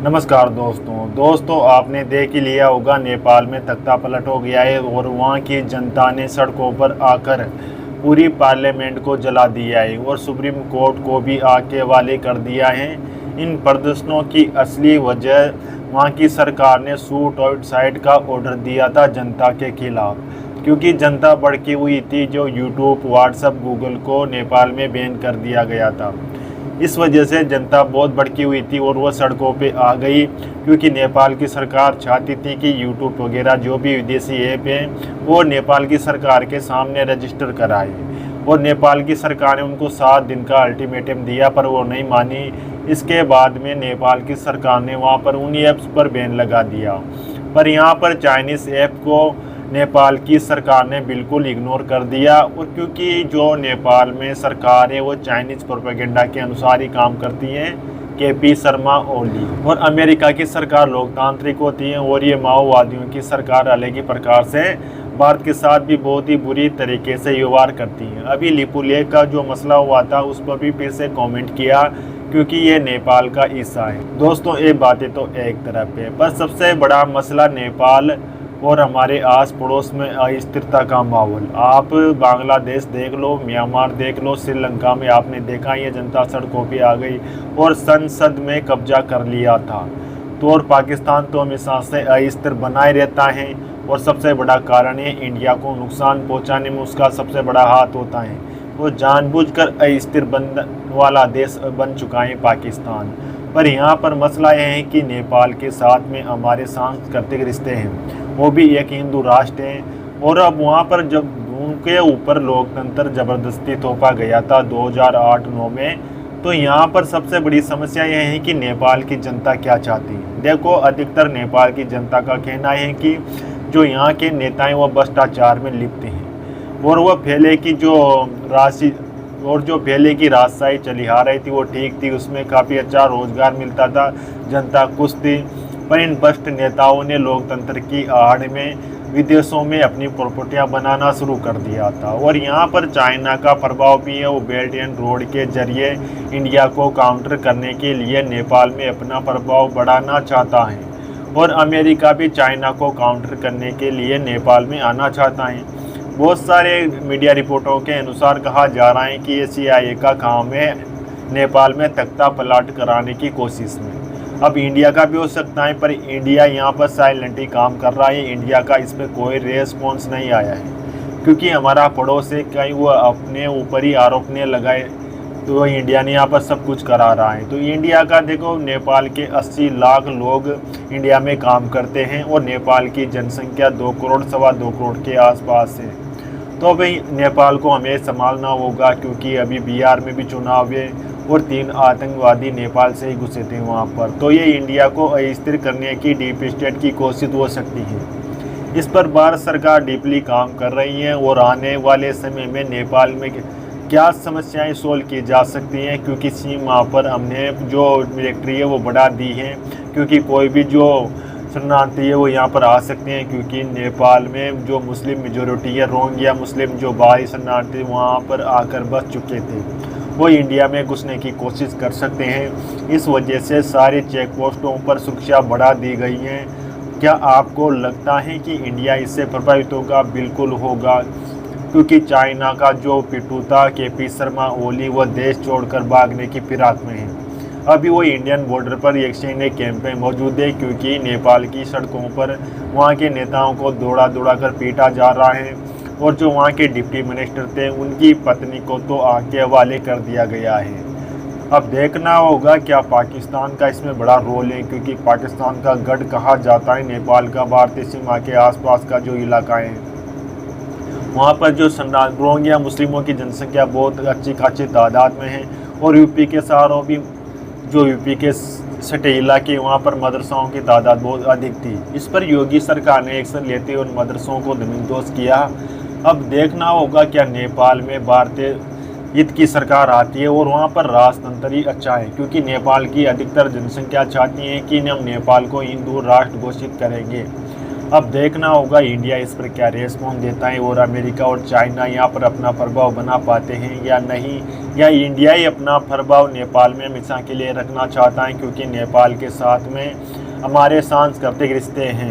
नमस्कार दोस्तों आपने देख ही लिया होगा नेपाल में तख्ता पलट हो गया है और वहाँ की जनता ने सड़कों पर आकर पूरी पार्लियामेंट को जला दिया है और सुप्रीम कोर्ट को भी आके हवाले कर दिया है। इन प्रदर्शनों की असली वजह वहाँ की सरकार ने शूट आउट साइट का ऑर्डर दिया था जनता के खिलाफ, क्योंकि जनता भड़की हुई थी। जो यूट्यूब, व्हाट्सएप, गूगल को नेपाल में बैन कर दिया गया था। इस वजह से जनता बहुत भड़की हुई थी और वह सड़कों पे आ गई, क्योंकि नेपाल की सरकार चाहती थी कि यूट्यूब वगैरह जो भी विदेशी ऐप हैं वो नेपाल की सरकार के सामने रजिस्टर कराए। और नेपाल की सरकार ने उनको 7 दिन का अल्टीमेटम दिया, पर वो नहीं मानी। इसके बाद में नेपाल की सरकार ने वहाँ पर उन ऐप्स पर बैन लगा दिया। पर यहाँ पर चाइनीज़ ऐप को नेपाल की सरकार ने बिल्कुल इग्नोर कर दिया। और क्योंकि जो नेपाल में सरकार है वो चाइनीज़ प्रोपेगेंडा के अनुसार ही काम करती है, केपी शर्मा ओली। और अमेरिका की सरकार लोकतांत्रिक होती है और ये माओवादियों की सरकार अलग ही प्रकार से भारत के साथ भी बहुत ही बुरी तरीके से व्यवहार करती है। अभी लिपुलेख का जो मसला हुआ था उस पर भी फिर से कमेंट किया, क्योंकि ये नेपाल का हिस्सा है। दोस्तों ये बातें तो एक तरफ है, पर सबसे बड़ा मसला नेपाल और हमारे आस पड़ोस में अस्थिरता का माहौल। आप बांग्लादेश देख लो, म्यांमार देख लो, श्रीलंका में आपने देखा ये जनता सड़कों पे आ गई और संसद में कब्जा कर लिया था। तो और पाकिस्तान तो हमेशा से अस्थिर बनाए रहता है और सबसे बड़ा कारण है इंडिया को नुकसान पहुंचाने में उसका सबसे बड़ा हाथ होता है। वो जानबूझकर अस्थिर वाला देश बन चुका है पाकिस्तान। पर यहाँ पर मसला यह है कि नेपाल के साथ में हमारे सांस्कृतिक रिश्ते हैं, वो भी एक हिंदू राष्ट्र है। और अब वहाँ पर जब उनके ऊपर लोकतंत्र ज़बरदस्ती थोपा गया था 2008-9 में, तो यहाँ पर सबसे बड़ी समस्या यह है कि नेपाल की जनता क्या चाहती है। देखो, अधिकतर नेपाल की जनता का कहना है कि जो यहाँ के नेता हैं वो भ्रष्टाचार में लिप्त हैं और वह पहले की जो राशि और जो पहले की राजशाही चली आ रही थी वो ठीक थी, उसमें काफ़ी अच्छा रोजगार मिलता था, जनता खुश थी। पर इन भ्रष्ट नेताओं ने लोकतंत्र की आड़ में विदेशों में अपनी प्रॉपर्टियां बनाना शुरू कर दिया था। और यहाँ पर चाइना का प्रभाव भी है। वो बेल्ट एंड रोड के जरिए इंडिया को काउंटर करने के लिए नेपाल में अपना प्रभाव बढ़ाना चाहता है और अमेरिका भी चाइना को काउंटर करने के लिए नेपाल में आना चाहता है। बहुत सारे मीडिया रिपोर्टों के अनुसार कहा जा रहा है कि ये CIA का काम है नेपाल में तख्ता पलट कराने की कोशिश में। अब इंडिया का भी हो सकता है, पर इंडिया यहाँ पर साइलेंटली काम कर रहा है। इंडिया का इस पर कोई रेस्पॉन्स नहीं आया है, क्योंकि हमारा पड़ोस है, कहीं वो अपने ऊपर ही आरोप ने लगाए तो इंडिया ने यहाँ पर सब कुछ करा रहा है। तो इंडिया का देखो, नेपाल के 80 लाख लोग इंडिया में काम करते हैं और नेपाल की जनसंख्या 2 करोड़, 2.25 करोड़ के आसपास है। तो भाई नेपाल को हमें संभालना होगा, क्योंकि अभी बिहार में भी चुनाव है और 3 आतंकवादी नेपाल से ही घुसे थे वहाँ पर। तो ये इंडिया को अस्थिर करने की डीप स्टेट की कोशिश हो सकती है। इस पर भारत सरकार डीपली काम कर रही है और आने वाले समय में नेपाल में क्या समस्याएं सोल्व की जा सकती हैं, क्योंकि सीमा पर हमने जो मिलिट्री है वो बढ़ा दी है, क्योंकि कोई भी जो शरणार्थी है वो यहाँ पर आ सकते हैं। क्योंकि नेपाल में जो मुस्लिम मेजोरिटी है, रोहिंग्या मुस्लिम जो बाहरी शरणार्थी वहाँ पर आकर बस चुके थे, वो इंडिया में घुसने की कोशिश कर सकते हैं। इस वजह से सारे चेक पोस्टों पर सुरक्षा बढ़ा दी गई है। क्या आपको लगता है कि इंडिया इससे प्रभावित होगा? बिल्कुल होगा, क्योंकि चाइना का जो पिट्ठू था केपी शर्मा ओली, वह देश छोड़कर भागने की फिराक में है। अभी वो इंडियन बॉर्डर पर एक्सचेंज कैंप में मौजूद है, क्योंकि नेपाल की सड़कों पर वहाँ के नेताओं को दौड़ा दौड़ा कर पीटा जा रहा है और जो वहाँ के डिप्टी मिनिस्टर थे उनकी पत्नी को तो आग के हवाले कर दिया गया है। अब देखना होगा क्या पाकिस्तान का इसमें बड़ा रोल है, क्योंकि पाकिस्तान का गढ़ कहा जाता है नेपाल का भारतीय सीमा के आसपास का जो इलाका है, वहाँ पर जो रोहिंग्या मुस्लिमों की जनसंख्या बहुत अच्छी खासी तादाद में है। और यूपी के सहारों भी जो यूपी के सटे इलाके, वहाँ पर मदरसाओं की तादाद बहुत अधिक थी। इस पर योगी सरकार ने एक्शन लेते हुए उन मदरसों को धमकीदोज किया। अब देखना होगा क्या नेपाल में भारतीय हित की सरकार आती है और वहाँ पर राजतंत्र ही अच्छा है, क्योंकि नेपाल की अधिकतर जनसंख्या चाहती है कि हम नेपाल को हिंदू राष्ट्र घोषित करेंगे। अब देखना होगा इंडिया इस पर क्या रेस्पॉन्स देता है और अमेरिका और चाइना यहाँ पर अपना प्रभाव बना पाते हैं या नहीं, या इंडिया ही अपना प्रभाव नेपाल में हमेशा के लिए रखना चाहता है, क्योंकि नेपाल के साथ में हमारे सांस्कृतिक रिश्ते हैं।